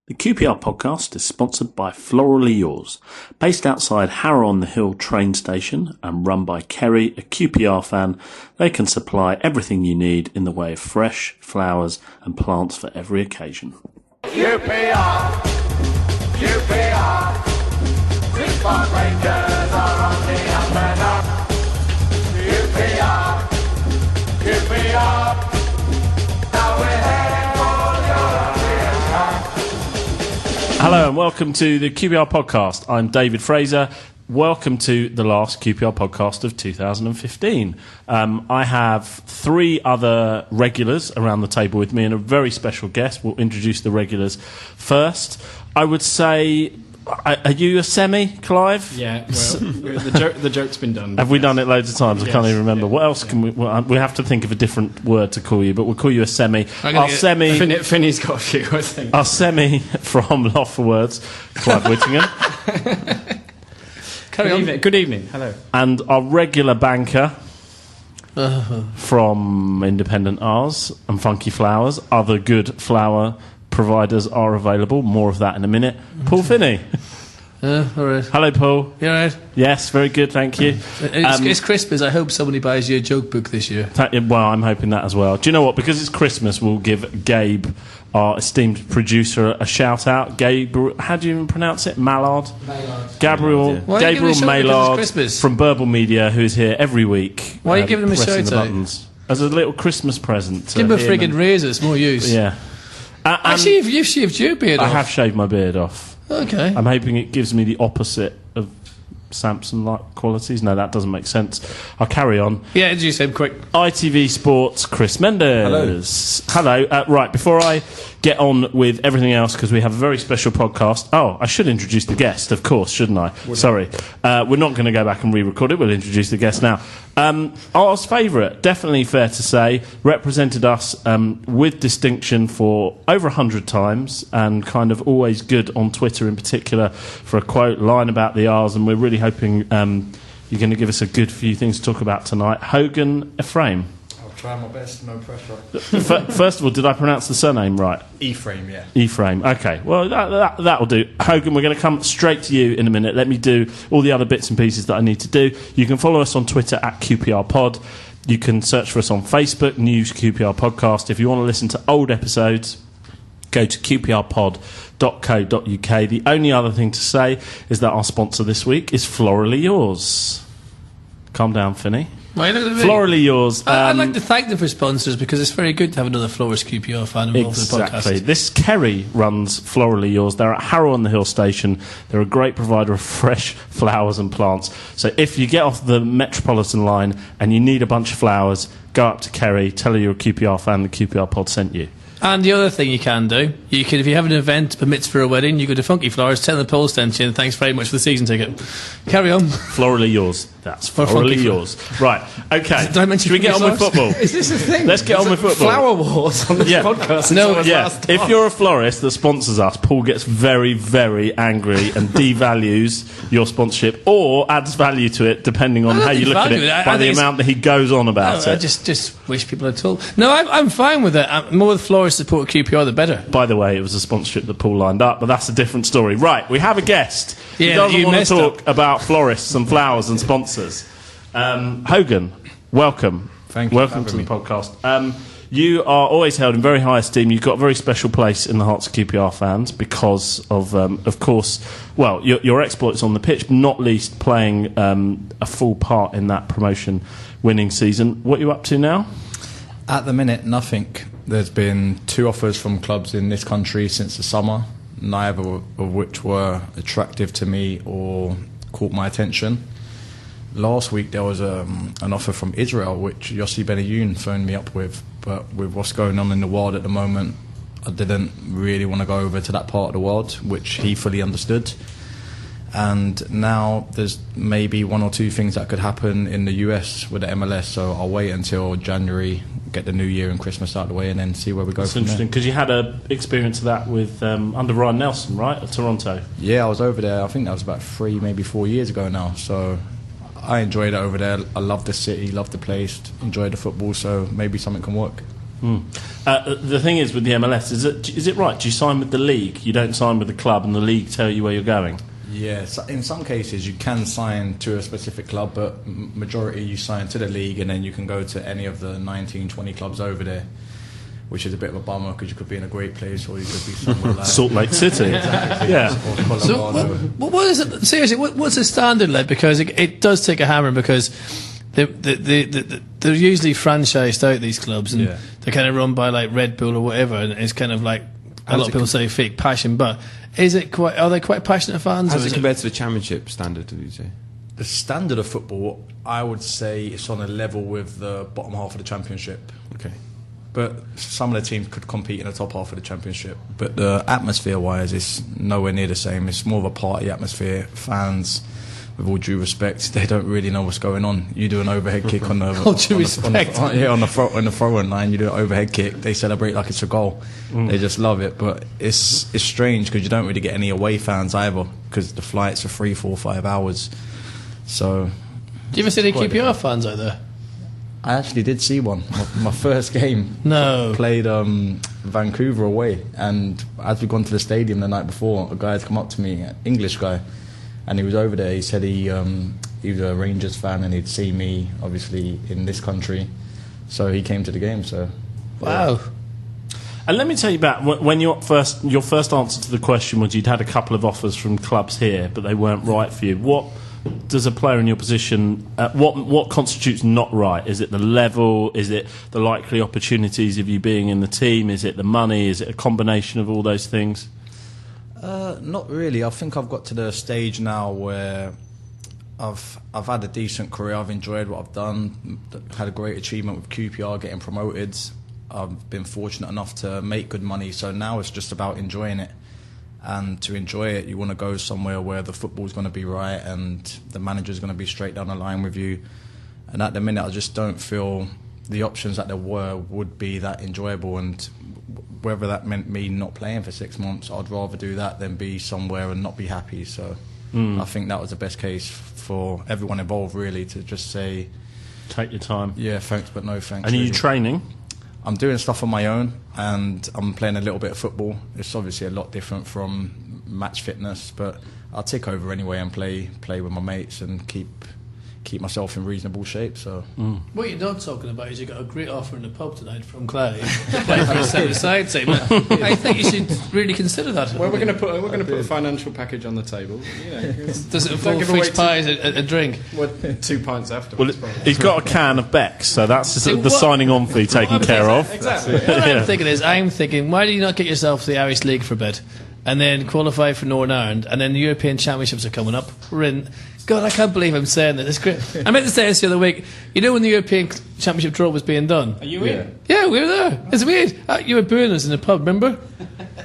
The QPR podcast is sponsored by Florally Yours. Based outside Harrow-on-the-Hill train station and run by Kerry, a QPR fan, they can supply everything you need in the way of fresh flowers and plants for every occasion. QPR, QPR, Six Park Rangers are on the up and up. QPR, QPR, now we're heading for the European Cup. Hello and welcome to the QPR podcast. I'm David Fraser. Welcome to the last QPR podcast of 2015. I have three other regulars around the table with me and a very special guest. We'll introduce the regulars first. I would say, are you a semi, Clive? Yeah, well, the joke's been done. Have we done it loads of times? I can't even remember. Yeah. What else can we... Well, we have to think of a different word to call you, but we'll call you a semi. Finney's got a few, I think. Our semi from Law for Words, Clive Whittingham. Good evening. Hello. And our regular banker from Independent R's and Funky Flowers. Other good flower providers are available. More of that in a minute. Paul Finney. All right. Hello, Paul. You all right? Yes, very good, thank you. It's Christmas. I hope somebody buys you a joke book this year. Well, I'm hoping that as well. Do you know what? Because it's Christmas, we'll give Gabe, our esteemed producer, a shout-out. Gabriel, how do you even pronounce it? Mallard? Gabriel Maillard from Burble Media, who is here every week. Why are you giving him a shout-out? As a little Christmas present. Give him a friggin' razor, it's more use. Yeah. Actually, you've shaved your beard off. I have shaved my beard off. Okay. I'm hoping it gives me the opposite of Samson-like qualities. No, that doesn't make sense. I'll carry on. Yeah, introduce him quick. ITV Sports, Chris Mendes. Hello. Right, before I get on with everything else, because we have a very special podcast. Oh, I should introduce the guest, of course, shouldn't I? Sorry. We're not going to go back and re-record it. We'll introduce the guest now. Our favourite, definitely fair to say, represented us with distinction for over 100 times and kind of always good on Twitter in particular for a quote, line about the R's, and we're really hoping you're going to give us a good few things to talk about tonight. Hogan Ephraim. I'll try my best, no pressure. First of all, did I pronounce the surname right? Ephraim, yeah. Ephraim, okay. Well, that'll do. Hogan, we're going to come straight to you in a minute. Let me do all the other bits and pieces that I need to do. You can follow us on Twitter at QPR Pod. You can search for us on Facebook, News QPR Podcast. If you want to listen to old episodes, go to qprpod.co.uk. The only other thing to say is that our sponsor this week is Florally Yours. Calm down, Finney. Why look at me? Florally Yours. I'd like to thank them for sponsors because it's very good to have another Florist QPR fan involved in the podcast. Exactly. This Kerry runs Florally Yours. They're at Harrow-on-the-Hill station. They're a great provider of fresh flowers and plants. So if you get off the Metropolitan line and you need a bunch of flowers, go up to Kerry, tell her you're a QPR fan, the QPR pod sent you. And the other thing you can do, if you have an event, permits for a wedding, you go to Funky Flowers, tell the Paul sent you, and thanks very much for the season ticket. Carry on. Florally Yours. That's Florally Yours. Right, okay. Did I mention Should we get on with football? Is this a thing? Let's get on with football. Flower wars on this podcast. No, yeah. If you're a florist that sponsors us, Paul gets very, very angry and devalues your sponsorship or adds value to it depending on how you look at it by the amount that he goes on about it. I just wish people had told. No, I'm fine with it. More the florists support QPR, the better. By the way, it was a sponsorship that Paul lined up, but that's a different story. Right, we have a guest. Yeah, he doesn't want to talk about florists and flowers and sponsors. Hogan, welcome. Thank you. Welcome to the podcast. You are always held in very high esteem. You've got a very special place in the hearts of QPR fans because of course, well, your exploits on the pitch, but not least playing a full part in that promotion-winning season. What are you up to now? At the minute, nothing. There's been 2 offers from clubs in this country since the summer, neither of which were attractive to me or caught my attention. Last week there was an offer from Israel, which Yossi Benayoun phoned me up with, but with what's going on in the world at the moment, I didn't really want to go over to that part of the world, which he fully understood. And now there's maybe 1 or 2 things that could happen in the US with the MLS, so I'll wait until January, get the New Year and Christmas out of the way, and then see where we go. That's from interesting, because you had an experience of that with under Ryan Nelson, right, at Toronto? Yeah, I was over there, I think that was about 3, maybe 4 years ago now, so I enjoyed it over there. I love the city, love the place, enjoy the football, so maybe something can work. The thing is with the MLS, is it right? Do you sign with the league? You don't sign with the club, and the league tell you where you're going? Yeah, so in some cases you can sign to a specific club, but majority you sign to the league, and then you can go to any of the 19, 20 clubs over there, which is a bit of a bummer because you could be in a great place or you could be somewhere like Salt Lake City. Exactly. Yeah. So what is it? Seriously, what's the standard like? Because it does take a hammer because they're usually franchised out, these clubs, and they're kind of run by like Red Bull or whatever, and it's kind of like a lot of people say fake passion, but are they quite passionate fans? How's it compared to the Championship standard, would you say? The standard of football, I would say it's on a level with the bottom half of the Championship. Okay. But some of the teams could compete in the top half of the Championship. But the atmosphere-wise, it's nowhere near the same. It's more of a party atmosphere. Fans, with all due respect, they don't really know what's going on. You do an overhead kick on the on the throw-in line. You do an overhead kick. They celebrate like it's a goal. They just love it. But it's strange because you don't really get any away fans either because the flights are 3, 4, 5 hours. So, do you ever see any QPR fans out there? I actually did see one. My first game. No. Played Vancouver away, and as we'd gone to the stadium the night before, a guy had come up to me, an English guy, and he was over there. He said he was a Rangers fan and he'd seen me obviously in this country, so he came to the game. So wow. And let me tell you about when your first answer to the question was you'd had a couple of offers from clubs here, but they weren't right for you. What does a player in your position, what constitutes not right? Is it the level? Is it the likely opportunities of you being in the team? Is it the money? Is it a combination of all those things? Not really. I think I've got to the stage now where I've had a decent career. I've enjoyed what I've done. Had a great achievement with QPR, getting promoted. I've been fortunate enough to make good money. So now it's just about enjoying it. And to enjoy it, you want to go somewhere where the football's going to be right and the manager's going to be straight down the line with you. And at the minute, I just don't feel the options that there would be that enjoyable. And whether that meant me not playing for 6 months, I'd rather do that than be somewhere and not be happy. So I think that was the best case for everyone involved, really, to just say, take your time. Yeah, thanks, but no thanks. And are you really. training? I'm doing stuff on my own, and I'm playing a little bit of football. It's obviously a lot different from match fitness, but I'll take over anyway and play with my mates and keep myself in reasonable shape. So what you're not talking about is you got a great offer in the pub tonight from Clive to play for a seven-a-side team. I think you should really consider that. Well, we're going to put a financial package on the table. You know, does it involve fish pies, a drink? Well, 2 pints afterwards. Well, he's got a can of Beck's, so that's the signing on fee taken care of. Exactly. What I'm thinking, why do you not get yourself to the Irish League for a bit, and then qualify for Northern Ireland, and then the European Championships are coming up. We're in. God, I can't believe I'm saying that. It's great. I meant to say this the other week. You know when the European Championship draw was being done? Are you in? Yeah, we were there. It's weird. You were booing us in the pub, remember?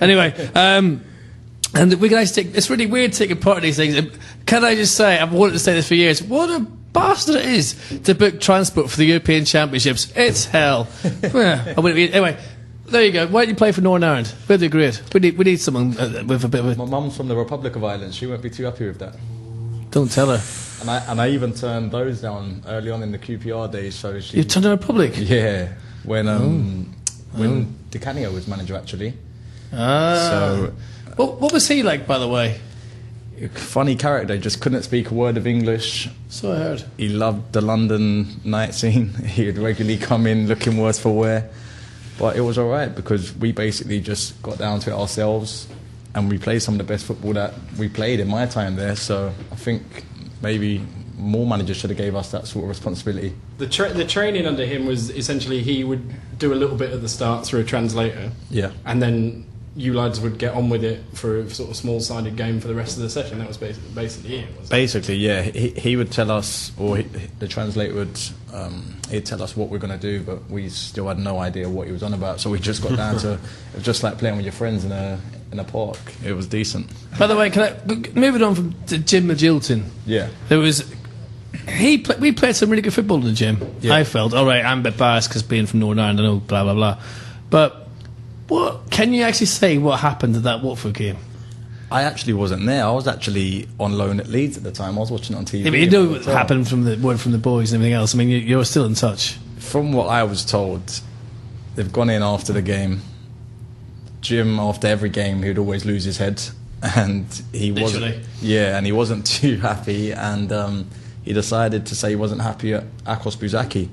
Anyway, and we can actually it's really weird taking part in these things. Can I just say, I've wanted to say this for years, what a bastard it is to book transport for the European Championships. It's hell. Anyway, there you go. Why don't you play for Northern Ireland? We'll do great. We need someone with a bit of a... My mum's from the Republic of Ireland. She won't be too happy with that. Don't tell her. And I even turned those down early on in the QPR days. So You turned down Republic? Yeah, when Di Canio was manager, actually. So, what was he like, by the way? Funny character. Just couldn't speak a word of English. So I heard. He loved the London night scene. He would regularly come in looking worse for wear. But it was all right because we basically just got down to it ourselves. And we played some of the best football that we played in my time there. So I think maybe more managers should have gave us that sort of responsibility. The training under him was essentially he would do a little bit at the start through a translator. Yeah. And then you lads would get on with it for a sort of small-sided game for the rest of the session. That was basically it, wasn't it? Basically, yeah. He would tell us, or the translator would he'd tell us what we're going to do, but we still had no idea what he was on about. So we just got down to it was just like playing with your friends in a park. It was decent. By the way, moving on from to Jim Magilton. Yeah. There was... We played some really good football in the gym. Yeah. I felt, all right, I'm a bit biased because being from Northern Ireland, I know, blah, blah, blah. But what can you actually say what happened at that Watford game? I actually wasn't there. I was actually on loan at Leeds at the time. I was watching it on TV. Yeah, but you know what happened from the word from the boys and everything else. I mean, you're still in touch. From what I was told, they've gone in after the game. Jim, after every game, he'd always lose his head, and he wasn't too happy, and he decided to say he wasn't happy at Akos Buzaki,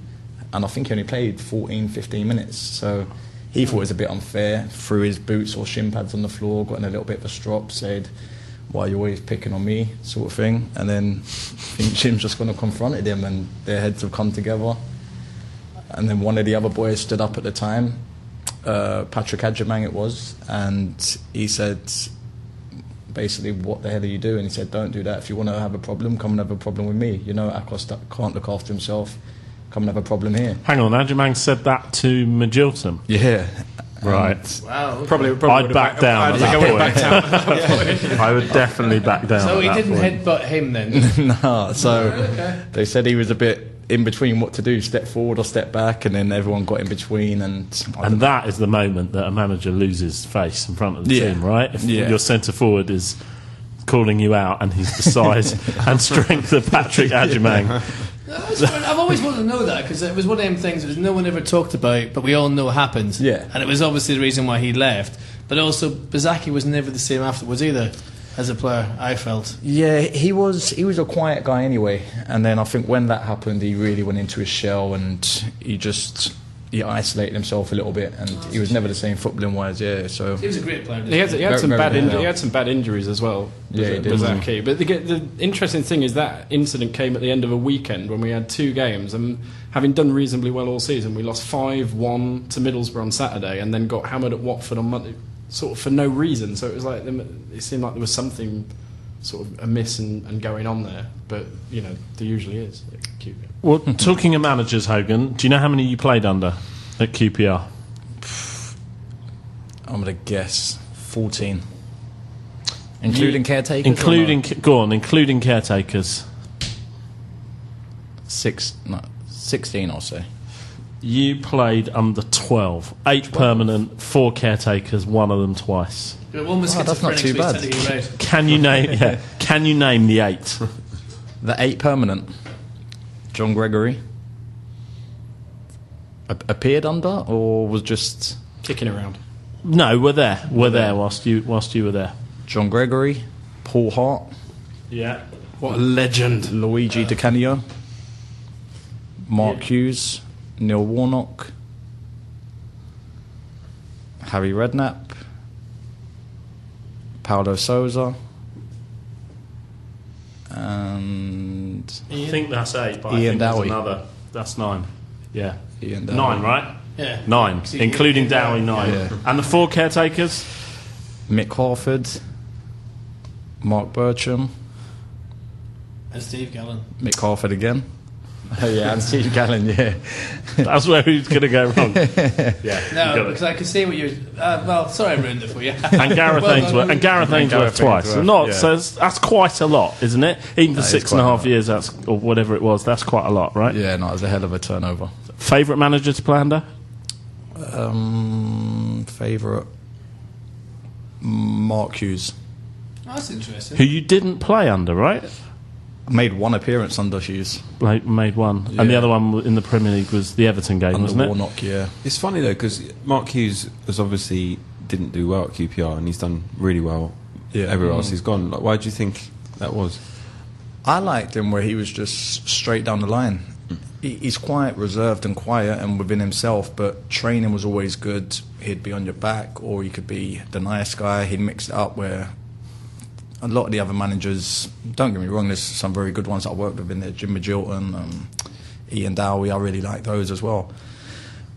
and I think he only played 15 minutes, so he thought it was a bit unfair, threw his boots or shin pads on the floor, got in a little bit of a strop, said, "Why are you always picking on me?" sort of thing, and then I think Jim's just gone and confronted him, and their heads have come together, and then one of the other boys stood up at the time, Patrick Adjamang it was, and he said, basically, "What the hell are you doing?" He said, "Don't do that. If you want to have a problem, come and have a problem with me. You know, Akos can't look after himself. Come and have a problem here." Hang on, Adjamang said that to Magilton? Yeah. Right. Wow. Probably I'd back down at that point. I would definitely back down. So at he that didn't point. headbutt him then? No, so they said he was a bit in between what to do, step forward or step back, and then everyone got in between. And that is the moment that a manager loses face in front of the Yeah. team, right? If Yeah. your centre forward is calling you out and he's the size and strength of Patrick Adjamang. I've always wanted to know that, because it was one of them things that no one ever talked about, but we all know happened. Yeah. And it was obviously the reason why he left. But also, Bazaki was never the same afterwards either, as a player, I felt. Yeah, he was a quiet guy anyway, and then I think when that happened, he really went into his shell, and he isolated himself a little bit, and he was never the same footballing wise. Yeah, so He was a great player. He had some Very, bad very well. he had some bad injuries as well. Yeah, he did. Bazaki. But the interesting thing is that incident came at the end of a weekend when we had 2 games, and having done reasonably well all season, we lost 5-1 to Middlesbrough on Saturday, and then got hammered at Watford on Monday, sort of for no reason. So it was like it seemed like there was something sort of amiss and going on there. But you know, there usually is. Cute. Well, talking of managers, Hogan, do you know how many you played under at QPR? I'm gonna guess 14, including caretakers. Including caretakers. 16, I'll say. You played under 12, 8 permanent, 4 caretakers, one of them twice. One was that's not too bad. Can you name? Yeah, can you name the 8? The 8 permanent. John Gregory. Appeared under, or was just Kicking around. No, we're there. We're there whilst you were there. John Gregory, Paul Hart, Yeah. What a legend. Luigi Di Canio, Mark Hughes, Neil Warnock, Harry Redknapp, Paulo Sousa, and I think that's 8, but I Ian think there's Dowie. another. That's 9. Yeah. Ian Dowie. 9, right? Yeah. 9, including Dowie, 9. Yeah. And the 4 caretakers? Mick Harford, Mark Bircham, And Steve Gallen. Mick Harford again. Yeah, and Steve Gallen, yeah. That's where he was going to go wrong. Yeah. No, because I could see what you. Well, sorry, I ruined it for you. And Gareth Well Ainsworth. done. And Gareth Ainsworth twice. Ainsworth, Not yeah. so. That's quite a lot, isn't it? Even for That is 6.5 quite a lot. years, that's or whatever it was. That's quite a lot, right? Yeah, no, it was a hell of a turnover. Favourite manager to play under? Favourite? Mark Hughes. Oh, that's interesting. Who you didn't play under, right? Made one appearance under Hughes. Like made one, and the Yeah. other one in the Premier League was the Everton game, Under wasn't it? Warnock, yeah. It's funny though because Mark Hughes was obviously didn't do well at QPR and he's done really well everywhere else he's gone. Like, why do you think that was? I liked him where he was just straight down the line. He's quite reserved and quiet and within himself, but training was always good. He'd be on your back, or he could be the nice guy. He'd mix it up where a lot of the other managers, don't get me wrong, there's some very good ones that I worked with in there. Jim Magilton, Ian Dowie, I really like those as well.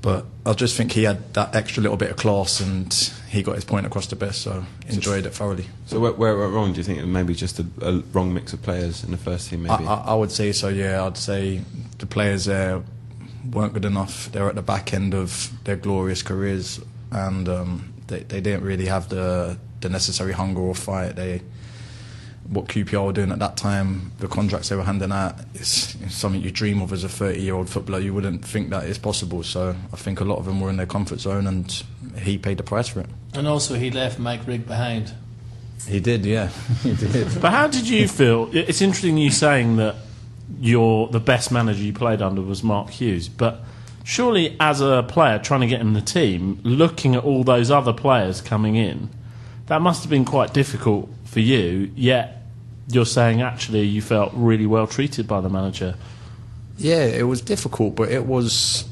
But I just think he had that extra little bit of class and he got his point across the best, so enjoyed it thoroughly. So where it went wrong? Do you think it maybe just a wrong mix of players in the first team? Maybe I would say so, yeah. I'd say the players there weren't good enough. They're at the back end of their glorious careers, and they didn't really have the necessary hunger or fight. What QPR were doing at that time, the contracts they were handing out, is something you dream of as a 30-year-old footballer. You wouldn't think that is possible. So I think a lot of them were in their comfort zone, and he paid the price for it. And also, he left Mike Rigg behind. He did, yeah. He did. But how did you feel? It's interesting you saying that the best manager you played under was Mark Hughes, but surely as a player trying to get in the team, looking at all those other players coming in, that must have been quite difficult for you, yet you're saying actually you felt really well treated by the manager. Yeah, it was difficult, but it was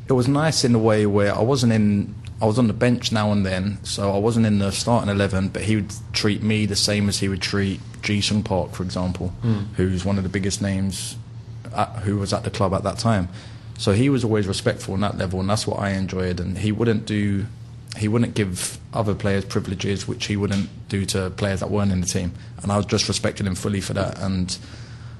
nice in a way where I was on the bench now and then, so I wasn't in the starting 11, but he would treat me the same as he would treat Ji-sung Park, for example, who's one of the biggest names who was at the club at that time. So he was always respectful on that level, and that's what I enjoyed. And he wouldn't give other players privileges which he wouldn't do to players that weren't in the team. And I just respected him fully for that. And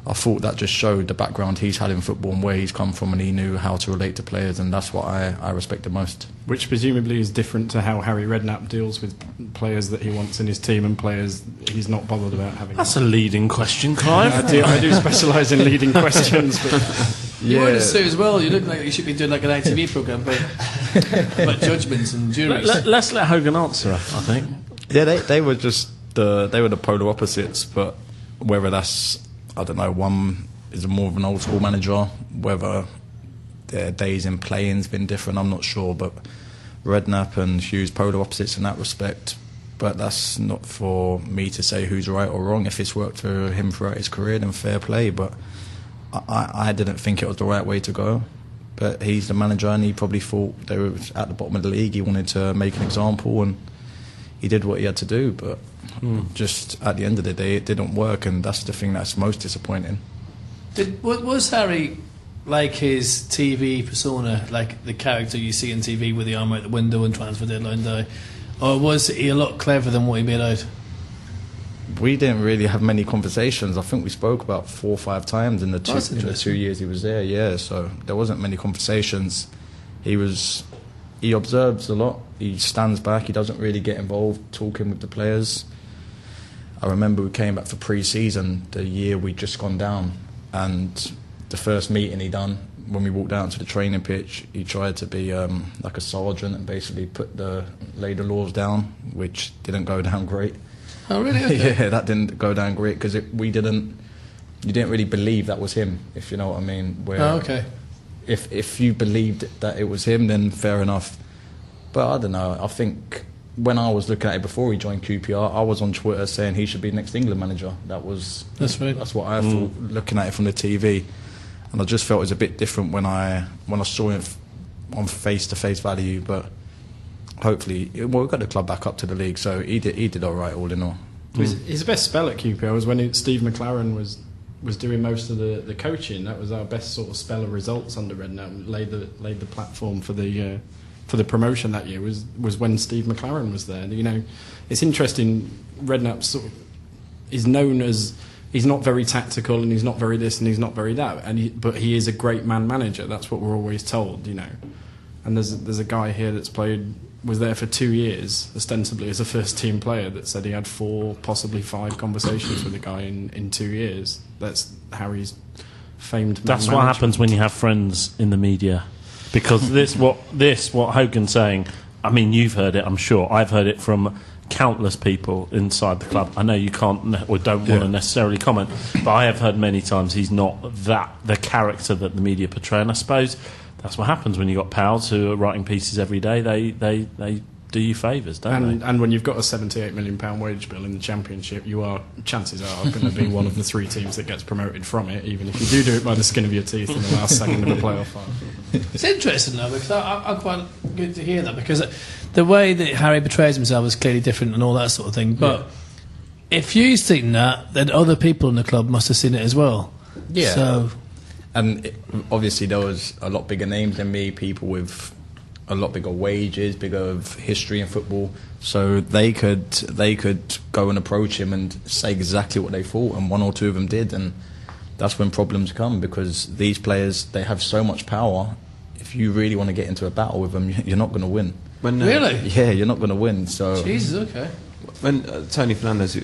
I thought that just showed the background he's had in football and where he's come from, and he knew how to relate to players, and that's what I respected most. Which presumably is different to how Harry Redknapp deals with players that he wants in his team and players he's not bothered about having. That's a leading question, Clive. I do specialise in leading questions. But you would say as well, you look like you should be doing like an ITV programme about judgments and juries. Let's let Hogan answer, I think. Yeah, they were just they were the polar opposites, but whether that's, I don't know, one is more of an old school manager, whether their days in playing's been different, I'm not sure, but Redknapp and Hughes polar opposites in that respect. But that's not for me to say who's right or wrong. If it's worked for him throughout his career, then fair play, but I didn't think it was the right way to go. But he's the manager, and he probably thought they were at the bottom of the league. He wanted to make an example, and he did what he had to do, but just at the end of the day it didn't work, and that's the thing that's most disappointing. Was Harry like his TV persona, like the character you see on TV with the arm out the window and transfer deadline day, or was he a lot cleverer than what he made out? We didn't really have many conversations. I think we spoke about 4 or 5 times in the 2 years he was there. Yeah, so there wasn't many conversations. He observes a lot. He stands back. He doesn't really get involved talking with the players. I remember we came back for pre-season the year we'd just gone down, and the first meeting he done, when we walked down to the training pitch, he tried to be like a sergeant and basically lay the laws down, which didn't go down great. Oh, really? Okay. Yeah, that didn't go down great because you didn't really believe that was him, if you know what I mean. Okay. If you believed that it was him, then fair enough. But I don't know. I think when I was looking at it before he joined QPR, I was on Twitter saying he should be next England manager. That's right. That's what I thought, looking at it from the TV. And I just felt it was a bit different when I saw it on face-to-face value. But hopefully, we got the club back up to the league, so he did all right all in all. His best spell at QPR was when Steve McLaren was doing most of the coaching. That was our best sort of spell of results under Redknapp. Laid the platform for the promotion that year was when Steve McLaren was there. You know, it's interesting. Redknapp sort of is known as, he's not very tactical and he's not very this and he's not very that, but he is a great man manager. That's what we're always told, you know. And there's a guy here was there for 2 years, ostensibly as a first team player, that said he had 4, possibly 5 conversations with a guy in 2 years. That's Harry's famed. That's what happens when you have friends in the media, because what Hogan's saying. I mean, you've heard it, I'm sure. I've heard it from countless people inside the club. I know you can't or don't want to necessarily comment, but I have heard many times he's not the character that the media portray, and I suppose that's what happens when you've got pals who are writing pieces every day. They do you favours, don't they? And when you've got a £78 million wage bill in the Championship, chances are going to be one of the 3 teams that gets promoted from it, even if you do it by the skin of your teeth in the last second of a playoff final. It's interesting though, because I'm quite good to hear that, because the way that Harry portrays himself is clearly different and all that sort of thing. But if you've seen that, then other people in the club must have seen it as well. Yeah. So, and obviously there was a lot bigger names than me, people with a lot bigger wages, bigger history in football, so they could go and approach him and say exactly what they thought, and 1 or 2 of them did, and that's when problems come, because these players, they have so much power. If you really want to get into a battle with them, you're not going to win. Really? Yeah, you're not going to win. So Jesus, okay. When Tony Fernandez,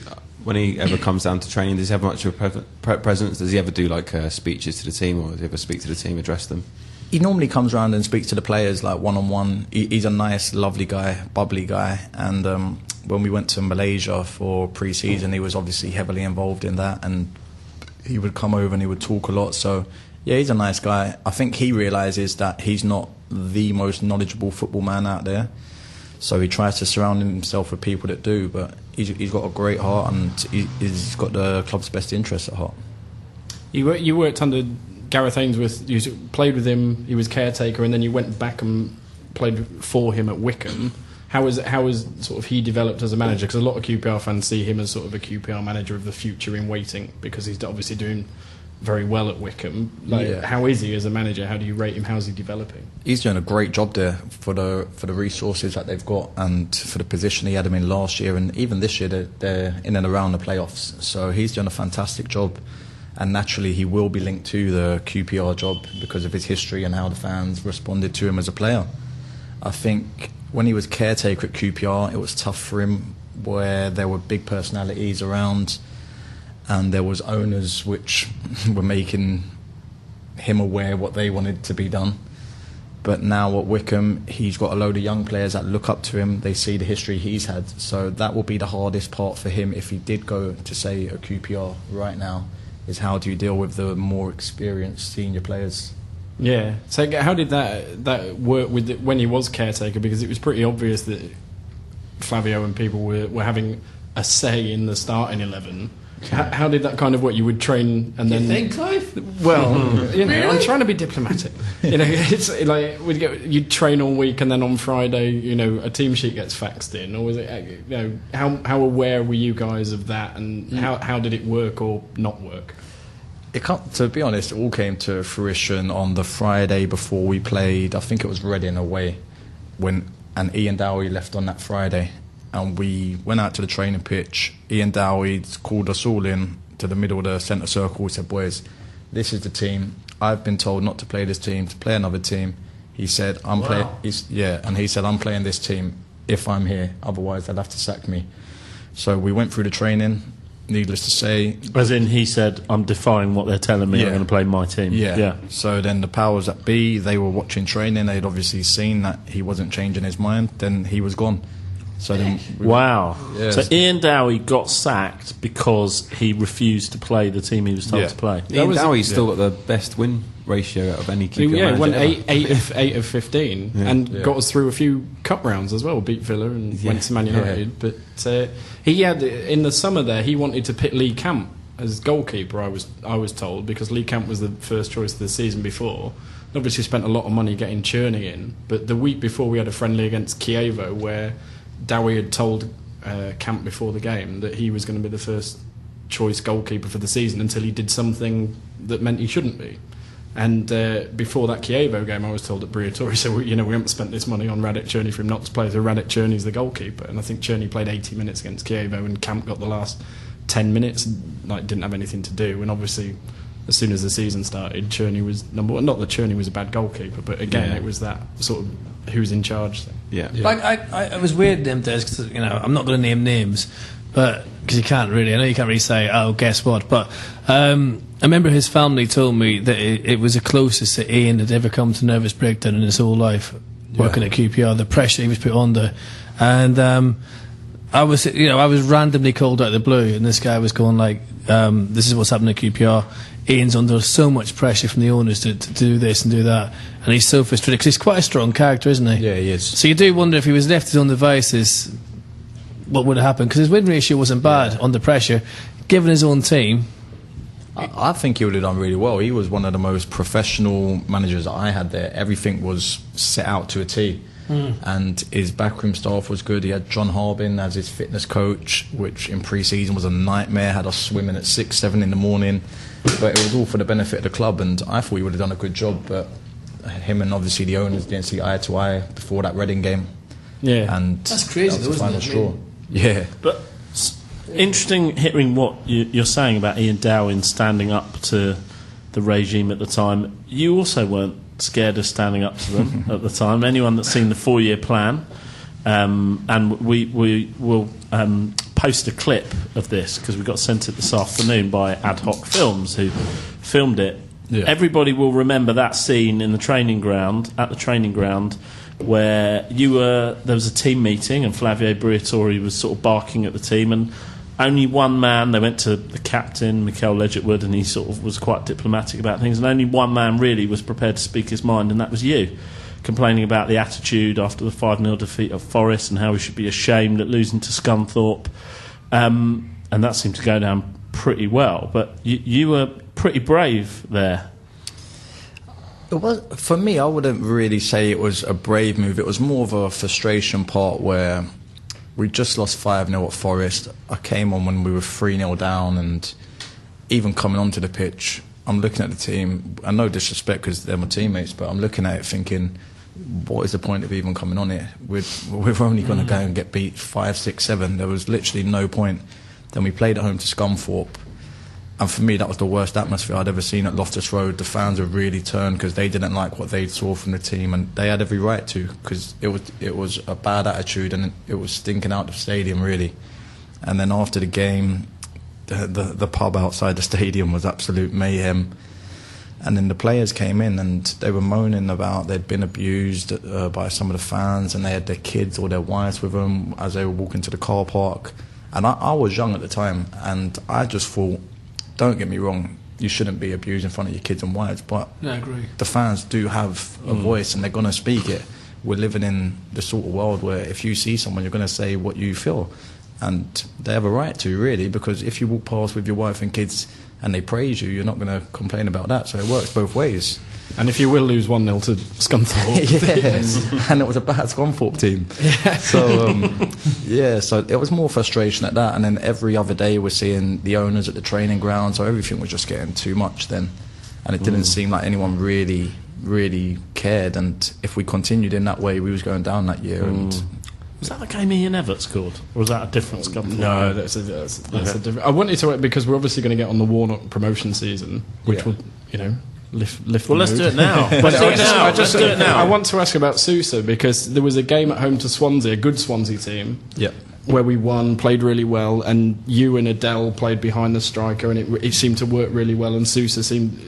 when he ever comes down to training, does he have much of a presence? Does he ever do like speeches to the team, or does he ever speak to the team, address them? He normally comes around and speaks to the players like one-on-one. He's a nice, lovely guy, bubbly guy. And when we went to Malaysia for pre-season, he was obviously heavily involved in that. And he would come over and he would talk a lot. So, Yeah, he's a nice guy. I think he realises that he's not the most knowledgeable football man out there, so he tries to surround himself with people that do. But he's got a great heart, and he's got the club's best interests at heart. You worked under Gareth Ainsworth. You played with him. He was caretaker, and then you went back and played for him at Wycombe. How was sort of he developed as a manager? Because a lot of QPR fans see him as sort of a QPR manager of the future in waiting, because he's obviously doing very well at Wycombe. How is he as a manager? How do you rate him? How's he developing? He's doing a great job there for the resources that they've got, and for the position he had him in last year, and even this year they're in and around the playoffs. So he's doing a fantastic job, and naturally he will be linked to the QPR job because of his history and how the fans responded to him as a player. I think when he was caretaker at QPR, it was tough for him, where there were big personalities around, and there was owners which were making him aware what they wanted to be done. But now at Wycombe, he's got a load of young players that look up to him. They see the history he's had. So that will be the hardest part for him if he did go to, say, a QPR right now, is how do you deal with the more experienced senior players? Yeah. So how did that work with when he was caretaker? Because it was pretty obvious that Flavio and people were having a say in the starting 11. How did that kind of work? You would train and then... You think, Clive? Well, I'm trying to be diplomatic. It's like you'd train all week, and then on Friday, a team sheet gets faxed in, or was it? How aware were you guys of that, and how did it work or not work? To be honest, it all came to fruition on the Friday before we played. I think it was Reading away, and Ian Dowie left on that Friday. And we went out to the training pitch. Ian Dowie called us all in to the middle of the centre circle. He said, boys, this is the team. I've been told not to play this team, to play another team. He said, I'm playing this team if I'm here. Otherwise, they'll have to sack me. So we went through the training, needless to say. As in, he said, I'm defying what they're telling me, I'm going to play my team. Yeah. So then the powers that be, they were watching training. They'd obviously seen that he wasn't changing his mind. Then he was gone. So then wow. Yeah. So Ian Dowie got sacked because he refused to play the team he was told to play. Ian Dowie's still got the best win ratio out of any QPR manager. Won 8 of 15 and got us through a few cup rounds as well. Beat Villa and went to Man United. But he had, in the summer there, he wanted to pick Lee Camp as goalkeeper. I was told, because Lee Camp was the first choice of the season before. Obviously spent a lot of money getting Cherney in. But the week before, we had a friendly against Chievo where Dowie had told Camp before the game that he was going to be the first choice goalkeeper for the season until he did something that meant he shouldn't be. And before that Chievo game, I was told at Briatore, so we haven't spent this money on Radek Cherney for him not to play, so Radek Cherney's the goalkeeper. And I think Cherney played 80 minutes against Chievo, and Camp got the last 10 minutes, didn't have anything to do. And obviously, as soon as the season started, Cherney was number one. Not that Cherney was a bad goalkeeper, but again, it was that sort of who's in charge thing. I was weird them days because I'm not going to name names, but because you can't really. I know you can't really say, oh, guess what? But I remember his family told me that it was the closest that Ian had ever come to nervous breakdown in his whole life working at QPR. The pressure he was put under, and I was randomly called out of the blue, and this guy was going like, "This is what's happening at QPR." Ian's under so much pressure from the owners to do this and do that, and he's so frustrated because he's quite a strong character, isn't he? Yeah, he is. So you do wonder if he was left his own devices, what would have happened? Because his win ratio wasn't bad under pressure, given his own team. I think he would have done really well. He was one of the most professional managers that I had there. Everything was set out to a T. And his backroom staff was good. He had John Harbin as his fitness coach, which in pre-season was a nightmare, had us swimming at 6, 7 in the morning. But it was all for the benefit of the club, and I thought he would have done a good job. But him and obviously the owners didn't see eye to eye before that Reading game. Yeah. And that's crazy, that was the final straw. Yeah. But interesting hearing what you're saying about Ian Dowie standing up to the regime at the time. You also weren't scared of standing up to them at the time. Anyone that's seen the 4-year plan, and we will post a clip of this because we got sent it this afternoon by Ad Hoc Films, who filmed it. Yeah. Everybody will remember that scene in the training ground, where there was a team meeting and Flavio Briatore was sort of barking at the team, and only one man. They went to the captain, Mikel Ledgerwood, and he sort of was quite diplomatic about things. And only one man really was prepared to speak his mind, and that was you, complaining about the attitude after the 5-0 defeat of Forest and how we should be ashamed at losing to Scunthorpe. And that seemed to go down pretty well. But you were pretty brave there. It was, for me, I wouldn't really say it was a brave move. It was more of a frustration part where we just lost 5-0 at Forest. I came on when we were 3-0 down, and even coming onto the pitch, I'm looking at the team, and no disrespect because they're my teammates, but I'm looking at it thinking, what is the point of even coming on here? We're only going to go and get beat 5, 6, 7. There was literally no point. Then we played at home to Scunthorpe, and for me that was the worst atmosphere I'd ever seen at Loftus Road. The fans were really turned because they didn't like what they saw from the team, and they had every right to, because it was a bad attitude and it was stinking out the stadium really. And then after the game, the pub outside the stadium was absolute mayhem. And then the players came in and they were moaning about they'd been abused by some of the fans, and they had their kids or their wives with them as they were walking to the car park. And I was young at the time, and I just thought, don't get me wrong, you shouldn't be abused in front of your kids and wives, but I agree. The fans do have a voice and they're going to speak it. We're living in the sort of world where if you see someone, you're going to say what you feel. And they have a right to, really, because if you walk past with your wife and kids and they praise you, you're not going to complain about that. So it works both ways. And if you will lose 1-0 to Scunthorpe. Yes, and it was a bad Scunthorpe team. Yeah. So, so it was more frustration at that. And then every other day we're seeing the owners at the training ground, so everything was just getting too much then. And it didn't seem like anyone really cared. And if we continued in that way, we was going down that year. And was that the game Ian Everett scored? Or was that a different Scunthorpe? No, that's a different... I wanted to, because we're obviously going to get on the Warnock promotion season, which will, lift well, let's do it now. Let's do it now. I want to ask about Sousa, because there was a game at home to Swansea, a good Swansea team, where we won, played really well, and you and Adel played behind the striker, and it seemed to work really well, and Sousa seemed,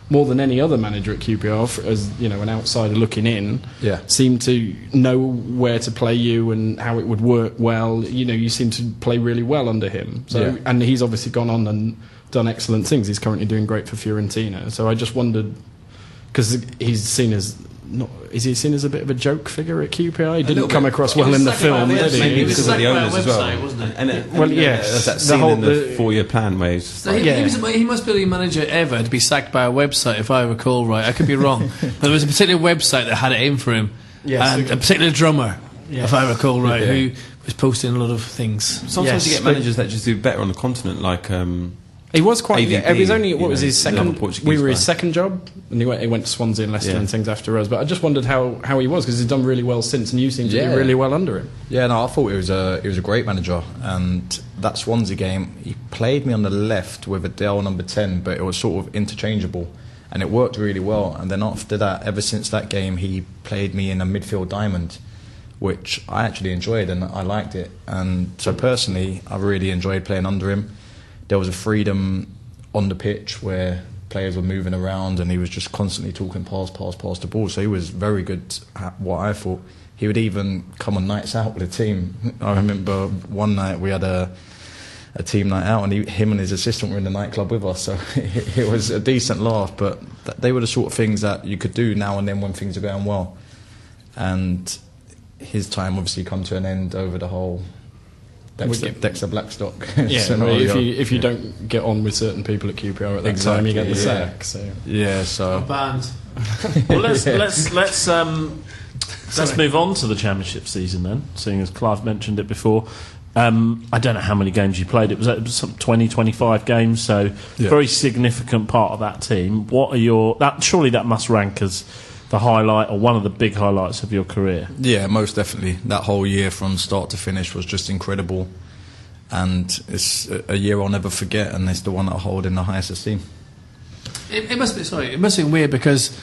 more than any other manager at QPR, as an outsider looking in, seemed to know where to play you and how it would work well. You seem to play really well under him. So, and he's obviously gone on and done excellent things. He's currently doing great for Fiorentina. So I just wondered, because he's seen as is he seen as a bit of a joke figure at QPR? He didn't come across well in the film, did he? Maybe because of the owners as well, wasn't it? There's that scene in the 4-year plan where he must be the only manager ever to be sacked by a website, if I recall right. I could be wrong. But there was a particular website that had it in for him, and a particular drummer, if I recall right, who was posting a lot of things. Sometimes you get managers that just do better on the continent, like... he was quite... it was only... What was his second... We were his guy. second job, and he went to Swansea and Leicester and things after us. But I just wondered how he was, because he's done really well since, and you seem to do really well under him. Yeah, no, I thought he was a great manager. And that Swansea game, he played me on the left with Adel number 10, but it was sort of interchangeable, and it worked really well. And then after that, ever since that game, he played me in a midfield diamond, which I actually enjoyed, and I liked it. And so personally, I really enjoyed playing under him. There was a freedom on the pitch where players were moving around, and he was just constantly talking pass the ball. So he was very good at what I thought. He would even come on nights out with the team. I remember one night we had a team night out, and him and his assistant were in the nightclub with us. So it was a decent laugh, but they were the sort of things that you could do now and then when things are going well. And his time obviously come to an end over the whole... Dexter Blackstock. If you don't get on with certain people at QPR at that time, you get the sack. So banned. Well, let's move on to the Championship season then, seeing as Clive mentioned it before. I don't know how many games you played. It was some 20, 25 games, so very significant part of that team. What are surely that must rank as the highlight or one of the big highlights of your career? Yeah, most definitely. That whole year from start to finish was just incredible, and it's a year I'll never forget, and it's the one that I hold in the highest esteem. It must be weird, because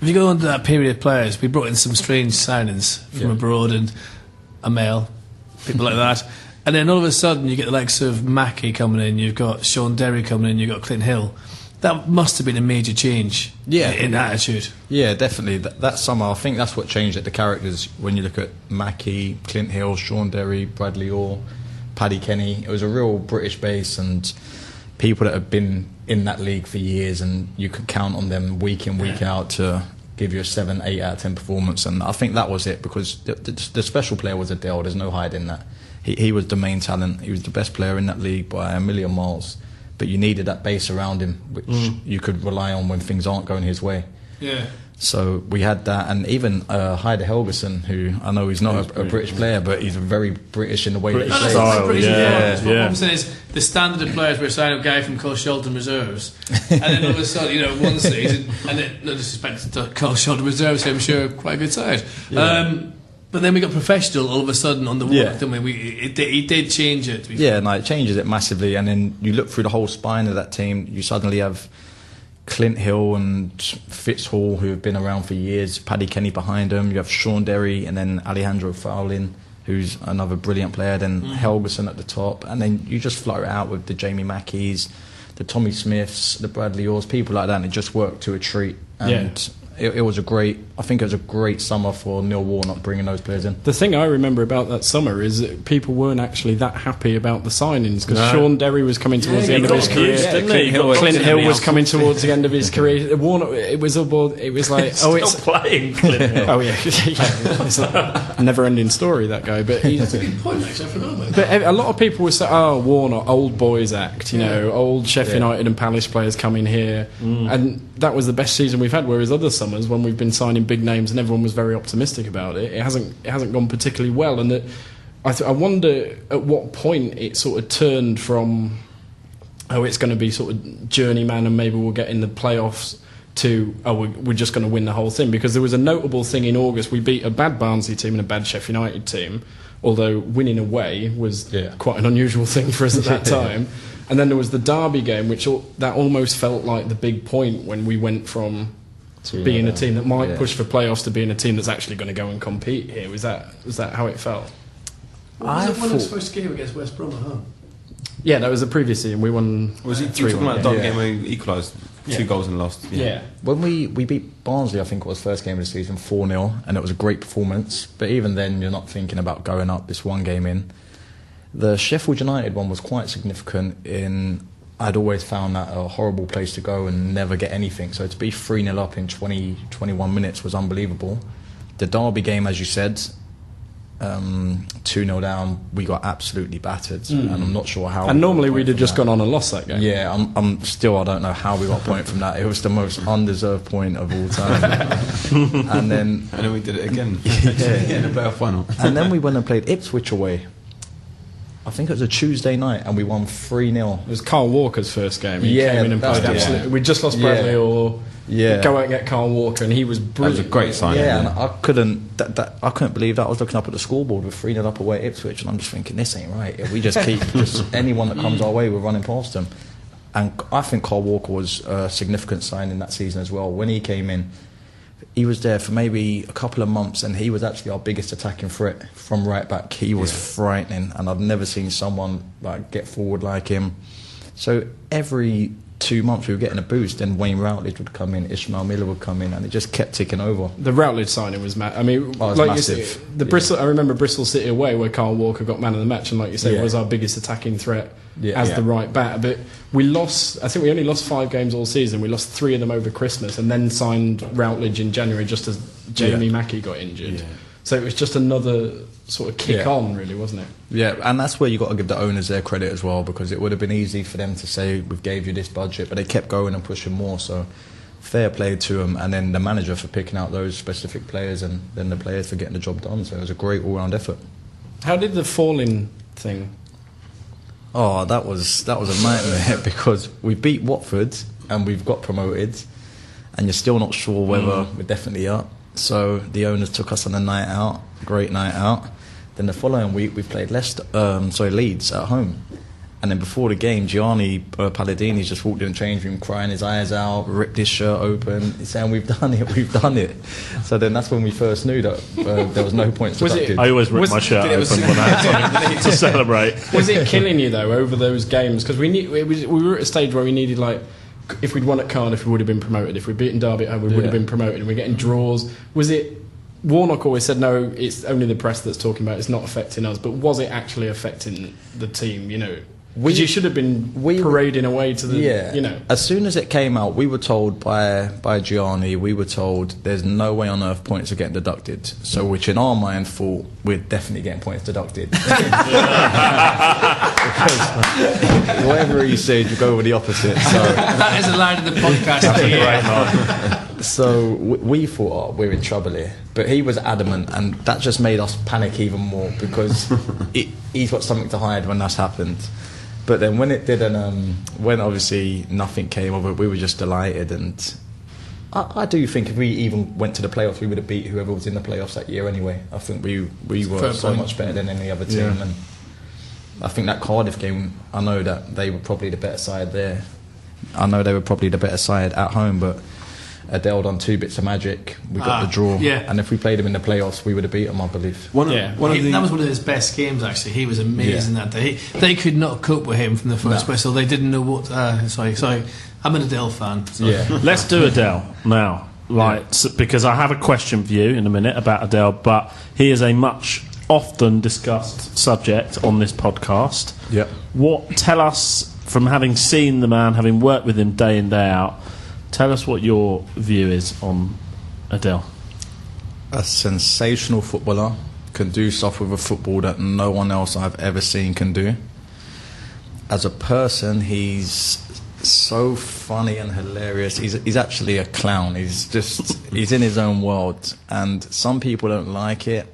if you go under that period of players, we brought in some strange signings from abroad, and a male, people like that, and then all of a sudden you get the likes of Mackie coming in, you've got Sean Derry coming in, you've got Clint Hill. That must have been a major change in attitude. Yeah, definitely. That summer, I think that's what changed it, the characters. When you look at Mackie, Clint Hill, Sean Derry, Bradley Orr, Paddy Kenny. It was a real British base and people that have been in that league for years, and you could count on them week in, week out to give you a 7, 8 out of 10 performance. And I think that was it, because the special player was Adel. There's no hiding that. He was the main talent. He was the best player in that league by a million miles. But you needed that base around him, which you could rely on when things aren't going his way. Yeah. So we had that, and even Heide Helgeson, who I know he's not a British player, but he's very British in the way that he plays. Style, What I'm saying is the standard of players were a signing of guy from Cole Shelton Reserves, and then all of a sudden, one season, and then no disrespect to Cole Shelton Reserves, I'm sure quite a good side. Yeah. But then we got professional all of a sudden on the walk, didn't we? He did change it. Yeah, no, it changes it massively, and then you look through the whole spine of that team, you suddenly have Clint Hill and Fitzhall, who have been around for years, Paddy Kenny behind them, you have Sean Derry, and then Alejandro Fowlin, who's another brilliant player, then Helgeson at the top, and then you just flutter it out with the Jamie Mackeys, the Tommy Smiths, the Bradley Orrs, people like that, and it just worked to a treat. And it was I think it was a great summer for Neil Warnock bringing those players in. The thing I remember about that summer is that people weren't actually that happy about the signings, because Sean Derry was coming towards the end of his career. Clint Hill was coming towards the end of his career. Warnock, it was like, it's playing Clint Hill. Oh yeah, it's a never-ending story, that guy. But that's a good point, actually. I forgot about that. But a lot of people would say, "Oh, Warnock, old boys act." Old Sheffield United and Palace players coming here, and that was the best season we've had. Whereas other summers, when we've been signing big names and everyone was very optimistic about it, it hasn't gone particularly well. And I wonder at what point it sort of turned from, it's going to be sort of journeyman and maybe we'll get in the playoffs, to we're just going to win the whole thing. Because there was a notable thing in August. We beat a bad Barnsley team and a bad Sheffield United team, although winning away was quite an unusual thing for us at that time. And then there was the Derby game, which that almost felt like the big point when we went from being a team that might push for playoffs to being a team that's actually going to go and compete here. Was that how it felt? Was it the first game against West Brom at home? Yeah, that was the previous season. We won. Was it 3-1? Talking about that game where we equalised 2 goals and lost? Yeah. When we beat Barnsley, I think it was first game of the season, 4-0, and it was a great performance. But even then, you're not thinking about going up this one game in. The Sheffield United one was quite significant in. I'd always found that a horrible place to go and never get anything. So to be 3-0 up in 21 minutes was unbelievable. The Derby game, as you said, 2-0 down, we got absolutely battered, and I'm not sure how. And normally we'd have just gone on and lost that game. Yeah, I'm still, I don't know how we got a point from that. It was the most undeserved point of all time. and then we did it again. In the playoff final. And then we went and played Ipswich away. I think it was a Tuesday night, and we won 3-0. It was Carl Walker's first game. He came in and played absolutely. We just lost Bradley Orr. Go out and get Carl Walker, and he was brilliant. That was a great signing. Yeah, and I couldn't believe that. I was looking up at the scoreboard with 3-0 up away at Ipswich, and I'm just thinking, this ain't right. If we just keep anyone that comes our way, we're running past them. And I think Carl Walker was a significant signing that season as well. When he came in, he was there for maybe a couple of months, and he was actually our biggest attacking threat from right back. He was frightening, and I've never seen someone get forward like him. So every 2 months we were getting a boost, then Wayne Routledge would come in, Ishmael Miller would come in, and it just kept ticking over. The Routledge signing was I mean, like massive. You said, Bristol. I remember Bristol City away where Carl Walker got man of the match, and like you said, was our biggest attacking threat as the right back. But we lost. I think we only lost 5 games all season. We lost 3 of them over Christmas, and then signed Routledge in January just as Jamie Mackie got injured. So it was just another sort of kick on, really, wasn't it? Yeah, and that's where you got to give the owners their credit as well, because it would have been easy for them to say, we've gave you this budget, but they kept going and pushing more. So fair play to them, and then the manager for picking out those specific players, and then the players for getting the job done. So it was a great all-round effort. How did the falling thing? Oh, that was a nightmare because we beat Watford and we've got promoted, and you're still not sure whether we're definitely up. So the owners took us on a night out, great night out. Then the following week we played Leeds at home. And then before the game, Gianni Palladini just walked in the change room crying his eyes out, ripped his shirt open, saying, we've done it. So then that's when we first knew that there was no points deducted. I always rip my shirt open when I have to celebrate. Was it killing you, though, over those games? Because we were at a stage where we needed, if we'd won at Cardiff, we would have been promoted. If we'd beaten Derby at home, we would have been promoted. And we're getting draws. Was it Warnock always said, no, it's only the press that's talking about it, it's not affecting us. But was it actually affecting the team, you know? Because you should have been parading away to the, you know. As soon as it came out, we were told by Gianni, we were told there's no way on earth points are getting deducted. So which in our mind thought we're definitely getting points deducted. Because whatever he said, you go with the opposite. So that is a line in the podcast. So we thought, we're in trouble here. But he was adamant, and that just made us panic even more because he's got something to hide when that's happened. But then when it didn't, when obviously nothing came of it, we were just delighted. And I do think if we even went to the playoffs, we would have beat whoever was in the playoffs that year anyway. I think we were so much better than any other team. Yeah. And I think that Cardiff game, I know that they were probably the better side there. I know they were probably the better side at home, but Adel done 2 bits of magic. We got the draw, and if we played him in the playoffs, we would have beat him, I believe. That was one of his best games. Actually, he was amazing that day. They could not cope with him from the first whistle. They didn't know what. Sorry, I'm an Adel fan. So. Yeah, let's do Adel now, because I have a question for you in a minute about Adel, but he is a much often discussed subject on this podcast. Yeah, tell us from having seen the man, having worked with him day in day out. Tell us what your view is on Adel. A sensational footballer, can do stuff with a football that no one else I've ever seen can do. As a person, he's so funny and hilarious. He's actually a clown. He's in his own world, and some people don't like it,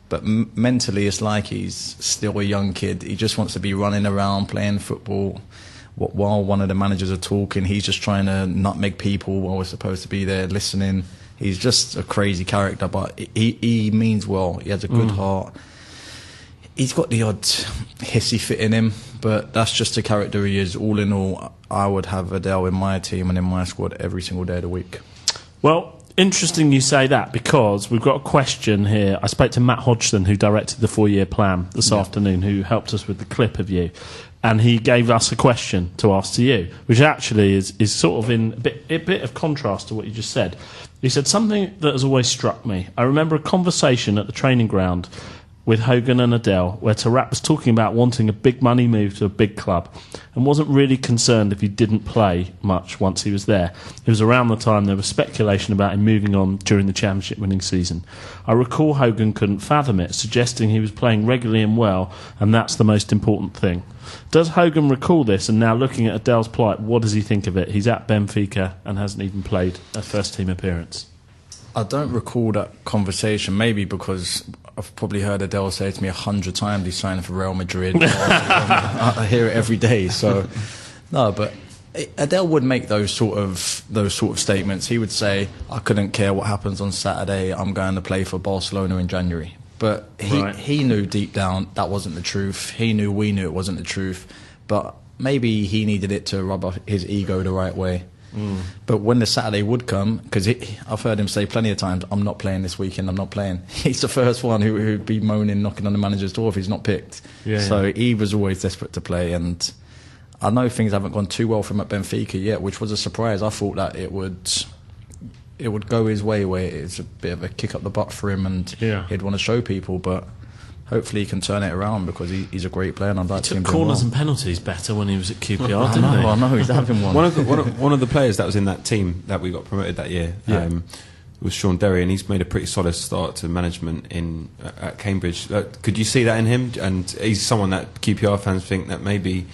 but mentally it's like he's still a young kid. He just wants to be running around playing football. While one of the managers are talking, he's just trying to nutmeg people while we're supposed to be there listening. He's just a crazy character, but he means well. He has a good heart. He's got the odd hissy fit in him, but that's just the character he is. All in all, I would have Adel in my team and in my squad every single day of the week. Well, interesting you say that, because we've got a question here. I spoke to Matt Hodgson, who directed the 4-year plan this afternoon, who helped us with the clip of you. And he gave us a question to ask to you, which actually is sort of in a bit of contrast to what you just said. He said something that has always struck me. I remember a conversation at the training ground with Hogan and Adel, where Tarak was talking about wanting a big money move to a big club and wasn't really concerned if he didn't play much once he was there. It was around the time there was speculation about him moving on during the championship winning season. I recall Hogan couldn't fathom it, suggesting he was playing regularly and well, and that's the most important thing. Does Hogan recall this, and now looking at Adel's plight, what does he think of it? He's at Benfica and hasn't even played a first team appearance. I don't recall that conversation, maybe because I've probably heard Adel say to me 100 times he's signing for Real Madrid. I hear it every day. So no, but Adel would make those sort of statements. He would say, "I couldn't care what happens on Saturday. I'm going to play for Barcelona in January." But he knew deep down that wasn't the truth. He knew we knew it wasn't the truth. But maybe he needed it to rub off his ego the right way. But when the Saturday would come, because I've heard him say plenty of times, "I'm not playing this weekend, I'm not playing." He's the first one who'd be moaning, knocking on the manager's door if he's not picked. So he was always desperate to play, and I know things haven't gone too well for him at Benfica yet, which was a surprise. I thought that it would go his way, where it's a bit of a kick up the butt for him, and he'd want to show people, but hopefully he can turn it around, because he's a great player, and I'd like to see him do corners well. and penalties better when he was at QPR, didn't he? I know, he's having one. One of the players that was in that team that we got promoted that year was Sean Derry, and he's made a pretty solid start to management at Cambridge. Could you see that in him? And he's someone that QPR fans think that maybe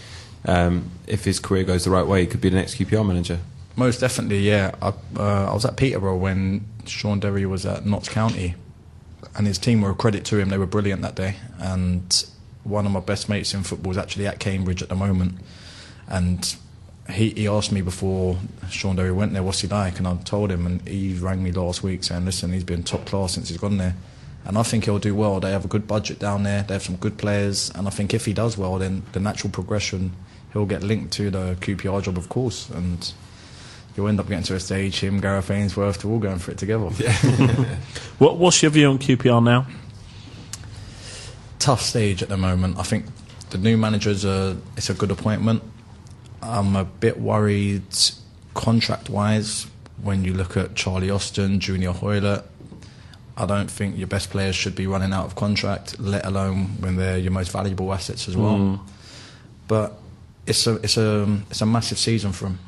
if his career goes the right way, he could be the next QPR manager. Most definitely, yeah. I was at Peterborough when Sean Derry was at Notts County, and his team were a credit to him. They were brilliant that day, and one of my best mates in football is actually at Cambridge at the moment, and he asked me before Sean Derry went there, what's he like, and I told him, and he rang me last week saying, listen, he's been top class since he's gone there, and I think he'll do well. They have a good budget down there, they have some good players, and I think if he does well, then the natural progression, he'll get linked to the QPR job, of course, and you'll end up getting to a stage, him, Gareth Ainsworth, they're all going for it together. What's your view on QPR now? Tough stage at the moment. I think the new manager's it's a good appointment. I'm a bit worried contract-wise when you look at Charlie Austin, Junior Hoylett. I don't think your best players should be running out of contract, let alone when they're your most valuable assets as well. But it's a massive season for them.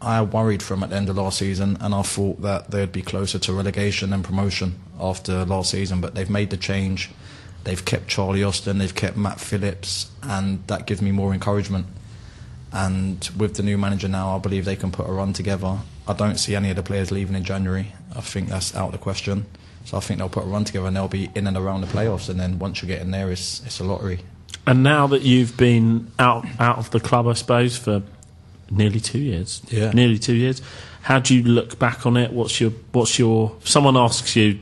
I worried for them at the end of last season, and I thought that they'd be closer to relegation than promotion after last season. But they've made the change. They've kept Charlie Austin, they've kept Matt Phillips, and that gives me more encouragement. And with the new manager now, I believe they can put a run together. I don't see any of the players leaving in January. I think that's out of the question. So I think they'll put a run together and they'll be in and around the playoffs. And then once you get in there, it's a lottery. And now that you've been out of the club, I suppose, for nearly 2 years. Yeah. Nearly 2 years. How do you look back on it? What's your? Someone asks you,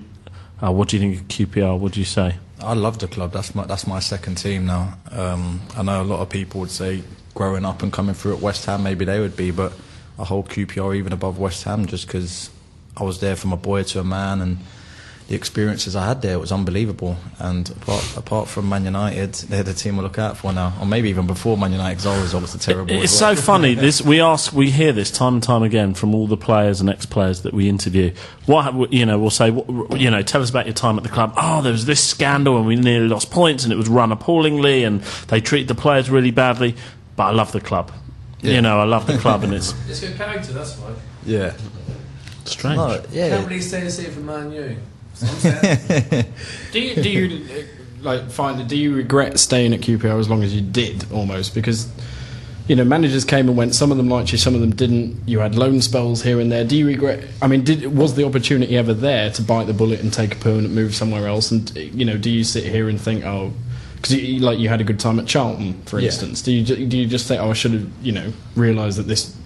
what do you think of QPR? What do you say? I love the club. That's my second team now. I know a lot of people would say growing up and coming through at West Ham, maybe they would be, but I hold QPR even above West Ham just because I was there from a boy to a man, and the experiences I had there was unbelievable. And apart from Man United, they're the team I look out for now, or maybe even before Man United, because I was obviously terrible. It's so funny. We hear this time and time again from all the players and ex-players that we interview. We'll say, tell us about your time at the club. Oh, there was this scandal and we nearly lost points and it was run appallingly and they treated the players really badly. But I love the club. Yeah. I love the club, and it's good character. That's why. Yeah. Strange. No, yeah. Can't really stay the same for Man U. Do you do you regret staying at QPR as long as you did, almost? Because managers came and went. Some of them liked you, some of them didn't. You had loan spells here and there. Do you regret? I mean, was the opportunity ever there to bite the bullet and take a permanent move somewhere else? And do you sit here and think, oh, because you had a good time at Charlton, for instance? Do you just think, oh, I should have realised that this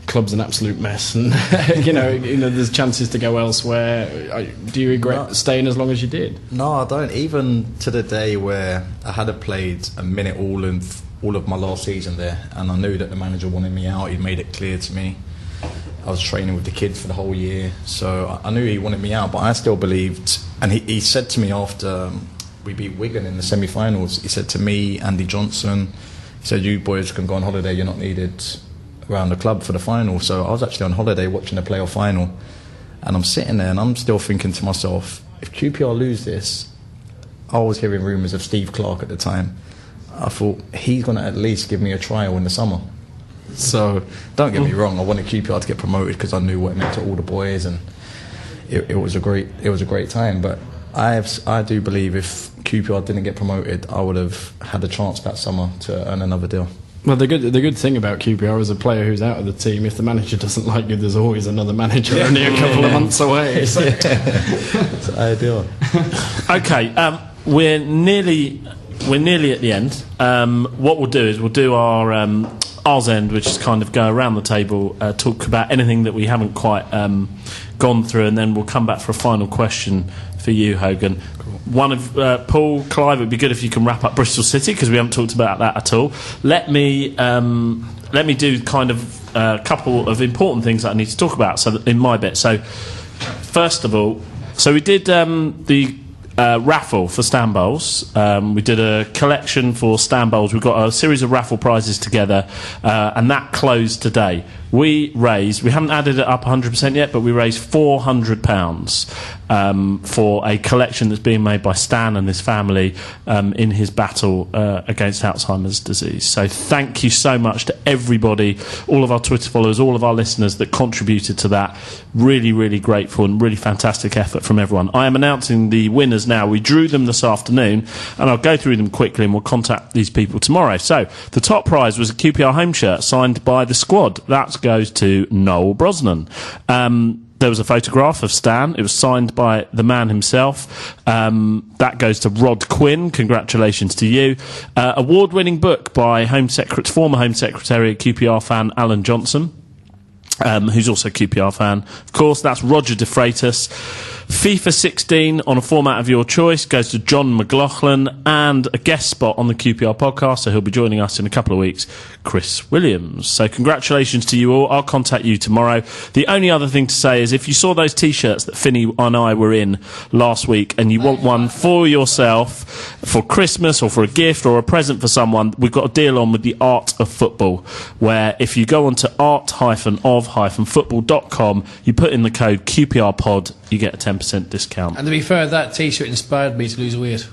club's an absolute mess, and there's chances to go elsewhere? Do you regret staying as long as you did? No, I don't. Even to the day where I had played a minute all of my last season there, and I knew that the manager wanted me out. He made it clear to me. I was training with the kids for the whole year, so I knew he wanted me out, but I still believed. And he said to me after we beat Wigan in the semi-finals, he said to me, Andy Johnson, he said, you boys can go on holiday, you're not needed around the club for the final. So I was actually on holiday watching the playoff final, and I'm sitting there and I'm still thinking to myself, if QPR lose this, I was hearing rumours of Steve Clarke at the time. I thought, he's going to at least give me a trial in the summer. So don't get me wrong, I wanted QPR to get promoted because I knew what it meant to all the boys, and it was a great time. But I do believe if QPR didn't get promoted, I would have had a chance that summer to earn another deal. Well, the good thing about QPR as a player who's out of the team, if the manager doesn't like you, there's always another manager only a couple of months away. So. It's ideal. Okay, we're nearly at the end. What we'll do is we'll do our R's end, which is kind of go around the table, talk about anything that we haven't quite gone through, and then we'll come back for a final question for you, Hogan. Cool. One of Paul, Clive, it would be good if you can wrap up Bristol City, because we haven't talked about that at all. Let me do kind of a couple of important things that I need to talk about. So that in my bit. So first of all, we did the raffle for Stan Bowls. We did a collection for Stan Bowls. We got a series of raffle prizes together, and that closed today. We haven't added it up 100% yet, but we raised £400 for a collection that's being made by Stan and his family in his battle against Alzheimer's disease. So thank you so much to everybody, all of our Twitter followers, all of our listeners that contributed to that. Really, really grateful and really fantastic effort from everyone. I am announcing the winners now. We drew them this afternoon, and I'll go through them quickly and we'll contact these people tomorrow. So the top prize was a QPR home shirt signed by the squad. That goes to Noel Brosnan. There was a photograph of Stan. It was signed by the man himself. That goes to Rod Quinn. Congratulations to you. Award-winning book by former Home Secretary at QPR fan Alan Johnson, who's also a QPR fan. Of course, that's Roger De Freitas. FIFA 16 on a format of your choice goes to John McLaughlin, and a guest spot on the QPR podcast, so he'll be joining us in a couple of weeks, Chris Williams. So congratulations to you all. I'll contact you tomorrow. The only other thing to say is if you saw those T-shirts that Finney and I were in last week and you want one for yourself for Christmas or for a gift or a present for someone, we've got a deal on with the Art of Football, where if you go on to art-of-football.com, you put in the code QPRPod, you get a 10% discount. And to be fair, that T-shirt inspired me to lose weight.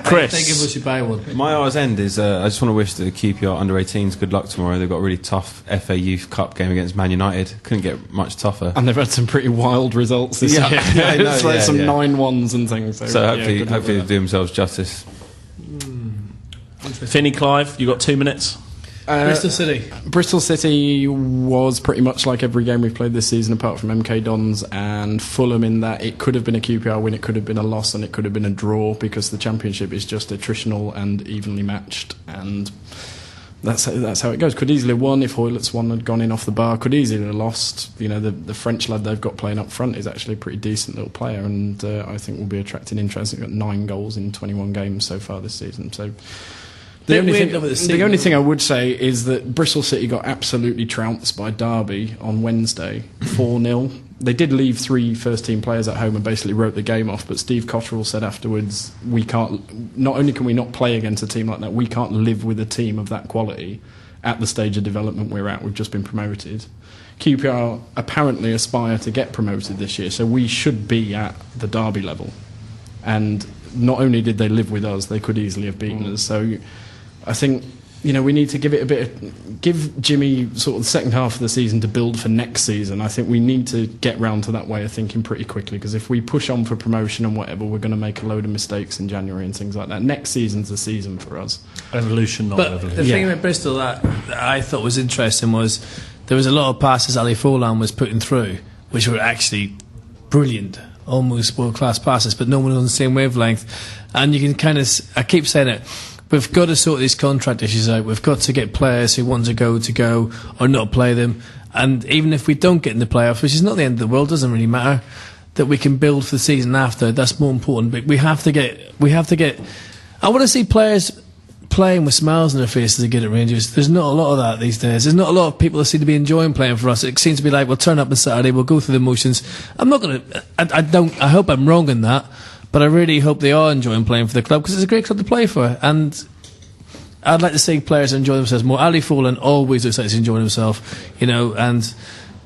Chris, I think if we should buy one. My hour's end is I just want to wish the QPR under-18s good luck tomorrow. They've got a really tough FA Youth Cup game against Man United. Couldn't get much tougher. And they've had some pretty wild results this year. I know, It's like some 9-1s and things. So hopefully they do themselves justice. Finney, Clive, you got 2 minutes. Bristol City. Bristol City was pretty much like every game we've played this season, apart from MK Dons and Fulham, in that it could have been a QPR win, it could have been a loss, and it could have been a draw, because the Championship is just attritional and evenly matched, and that's how it goes. Could easily have won if Hoylett's one had gone in off the bar. Could easily have lost. You know, the French lad they've got playing up front is actually a pretty decent little player, and I think will be attracting interest. He's got 9 goals in 21 games so far this season. So. The only thing I would say is that Bristol City got absolutely trounced by Derby on Wednesday, 4-0. They did leave 3 first-team players at home and basically wrote the game off, but Steve Cotterill said afterwards, not only can we not play against a team like that, we can't live with a team of that quality at the stage of development we're at. We've just been promoted. QPR apparently aspire to get promoted this year, so we should be at the Derby level. And not only did they live with us, they could easily have beaten us. So I think, you know, we need to give Jimmy sort of the second half of the season to build for next season. I think we need to get round to that way of thinking pretty quickly, because if we push on for promotion and whatever, we're going to make a load of mistakes in January and things like that. Next season's the season for us. Evolution, not revolution. The thing about Bristol that I thought was interesting was there was a lot of passes Ali Forlan was putting through, which were actually brilliant, almost world-class passes, but no one on the same wavelength. And you can kind of, I keep saying it, we've got to sort these contract issues out. We've got to get players who want to go or not play them. And even if we don't get in the playoffs, which is not the end of the world, doesn't really matter, that we can build for the season after. That's more important. But we have to get. I want to see players playing with smiles on their faces again at Rangers. There's not a lot of that these days. There's not a lot of people that seem to be enjoying playing for us. It seems to be like, we'll turn up on Saturday, we'll go through the motions. I'm not going to. I hope I'm wrong in that. But I really hope they are enjoying playing for the club, because it's a great club to play for. And I'd like to see players enjoy themselves more. Ali Forlan always looks like he's enjoying himself, you know.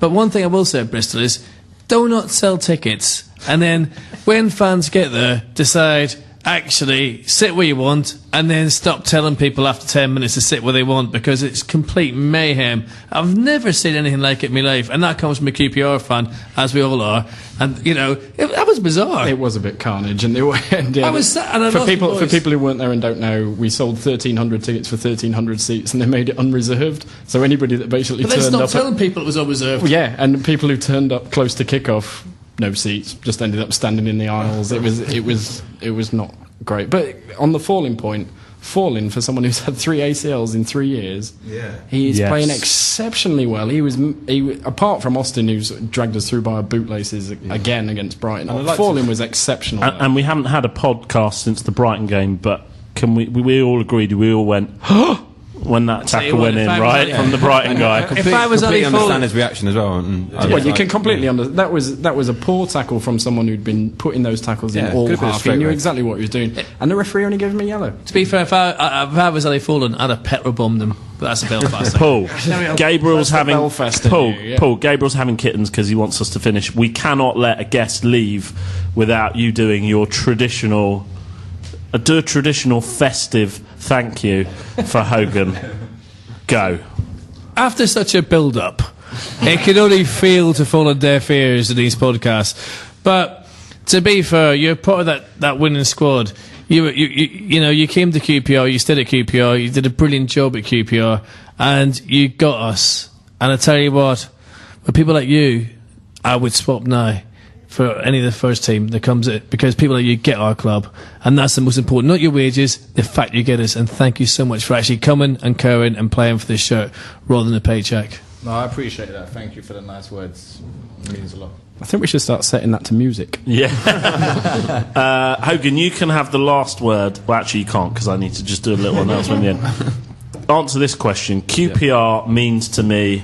But one thing I will say at Bristol is, do not sell tickets, and then when fans get there, decide, actually, sit where you want, and then stop telling people after 10 minutes to sit where they want, because it's complete mayhem. I've never seen anything like it in my life, and that comes from a QPR fan, as we all are. And, you know, that was bizarre. It was a bit carnage, and for people who weren't there and don't know, we sold 1,300 tickets for 1,300 seats, and they made it unreserved. So anybody that basically turned up, but telling people it was unreserved. Yeah, and people who turned up close to kickoff, no seats, just ended up standing in the aisles. It was not great. But on the falling point, for someone who's had 3 ACLs in 3 years, he is playing exceptionally well. He was apart from Austin, who's dragged us through by our bootlaces again against Brighton. Falling was exceptional. And we haven't had a podcast since the Brighton game, but we all agreed, we all went, when that tackle went in, right, from the Brighton guy. If I was Ali understand his reaction as well. You can completely understand. That was a poor tackle from someone who'd been putting those tackles in all half. He knew exactly what he was doing, and the referee only gave him a yellow. To be fair, if I was Ali Forlan, I'd have petrol bombed him. But that's a Belfast thing. Paul, Gabriel's having kittens because he wants us to finish. We cannot let a guest leave without you doing your traditional festive thank you for Hogan. Go. After such a build-up, it can only fail to fall on deaf ears in these podcasts. But to be fair, you're part of that winning squad. You came to QPR, you stayed at QPR, you did a brilliant job at QPR, and you got us. And I tell you what, with people like you, I would swap now for any of the first team that comes in, because people like you get our club, and that's the most important. Not your wages, the fact you get us. And thank you so much for actually coming and caring and playing for this shirt rather than a paycheck. No, I appreciate that. Thank you for the nice words. It means a lot. I think we should start setting that to music. Yeah. Hogan, you can have the last word. Well, actually, you can't, because I need to just do a little announcement at the end. Answer this question. QPR means to me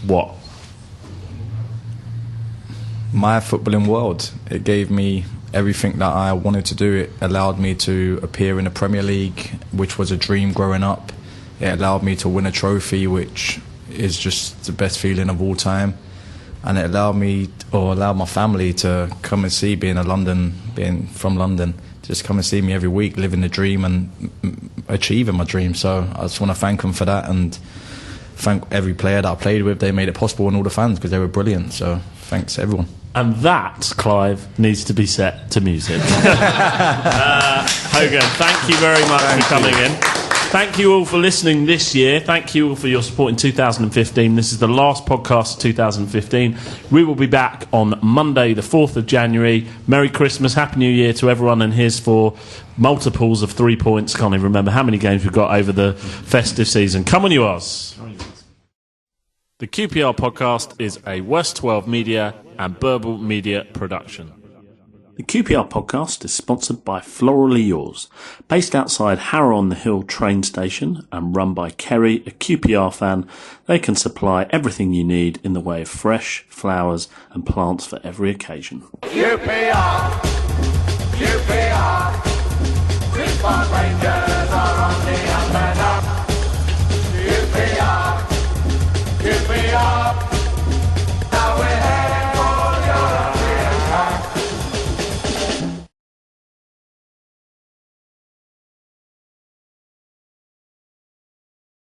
what? My footballing world. It gave me everything that I wanted to do. It allowed me to appear in the Premier League, which was a dream growing up. It allowed me to win a trophy, which is just the best feeling of all time. and it allowed my family to come and see, being from London, just come and see me every week, living the dream and achieving my dream. So I just want to thank them for that, and thank every player that I played with. They made it possible, and all the fans, because they were brilliant. So thanks everyone. And that, Clive, needs to be set to music. Hogan, thank you very much for coming in. Thank you all for listening this year. Thank you all for your support in 2015. This is the last podcast of 2015. We will be back on Monday, the 4th of January. Merry Christmas, Happy New Year to everyone, and here's for multiples of 3 points. Can't even remember how many games we've got over the festive season. Come on, you Oz. The QPR podcast is a West 12 Media and Burble Media production. The QPR podcast is sponsored by Florally Yours, based outside Harrow-on-the-Hill train station and run by Kerry, a QPR fan. They can supply everything you need in the way of fresh flowers and plants for every occasion. QPR, QPR, Christmas Rangers are